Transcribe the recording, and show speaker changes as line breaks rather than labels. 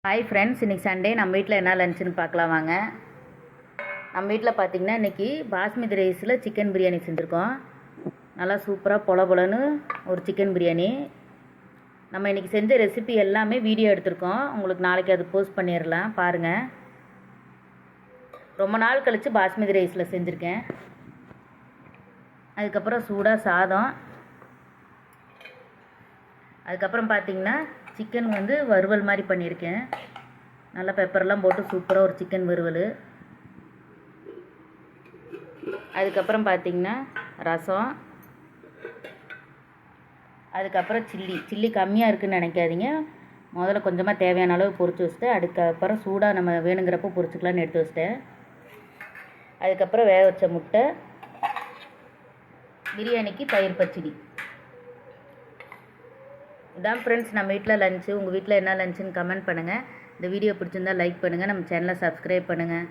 Hi friends, இன்றைக்கி Sunday நம்ம வீட்டில் என்ன லஞ்சுன்னு பார்க்கலாம் வாங்க. நம்ம வீட்டில் பார்த்திங்கன்னா இன்றைக்கி பாஸ்மதி ரைஸில் சிக்கன் பிரியாணி செஞ்சுருக்கோம். நல்லா சூப்பராக பொல பொலன்னு ஒரு சிக்கன் பிரியாணி. நம்ம இன்றைக்கி செஞ்ச ரெசிபி எல்லாமே வீடியோ எடுத்திருக்கோம். உங்களுக்கு நாளைக்கு அது போஸ்ட் பண்ணிடலாம், பாருங்கள். ரொம்ப நாள் கழித்து பாஸ்மதி ரைஸில் செஞ்சுருக்கேன். அதுக்கப்புறம் சூடாக சாதம். அதுக்கப்புறம் பார்த்திங்கன்னா சிக்கன் வறுவல் மாதிரி பண்ணியிருக்கேன். நல்லா பெப்பர்லாம் போட்டு சூப்பராக ஒரு சிக்கன் வறுவல். அதுக்கப்புறம் பார்த்திங்கன்னா ரசம். அதுக்கப்புறம் சில்லி கம்மியாக இருக்குதுன்னு நினைக்காதீங்க. முதல்ல கொஞ்சமாக தேவையான அளவு பொரிச்சு வச்சுட்டு அதுக்கப்புறம் சூடாக நம்ம வேணுங்கிறப்போ பொரிச்சுக்கலான்னு எடுத்து வச்சிட்டேன். அதுக்கப்புறம் வேக வச்ச முட்டை, பிரியாணிக்கு தயிர் பச்சடி. இதான் ஃப்ரெண்ட்ஸ் நம்ம வீட்டில் லஞ்சு. உங்கள் வீட்டில் என்ன லஞ்சுன்னு கமெண்ட் பண்ணுங்கள். இந்த வீடியோ பிடிச்சிருந்தால் லைக் பண்ணுங்கள். நம்ம சேனலை சப்ஸ்கிரைப் பண்ணுங்கள்.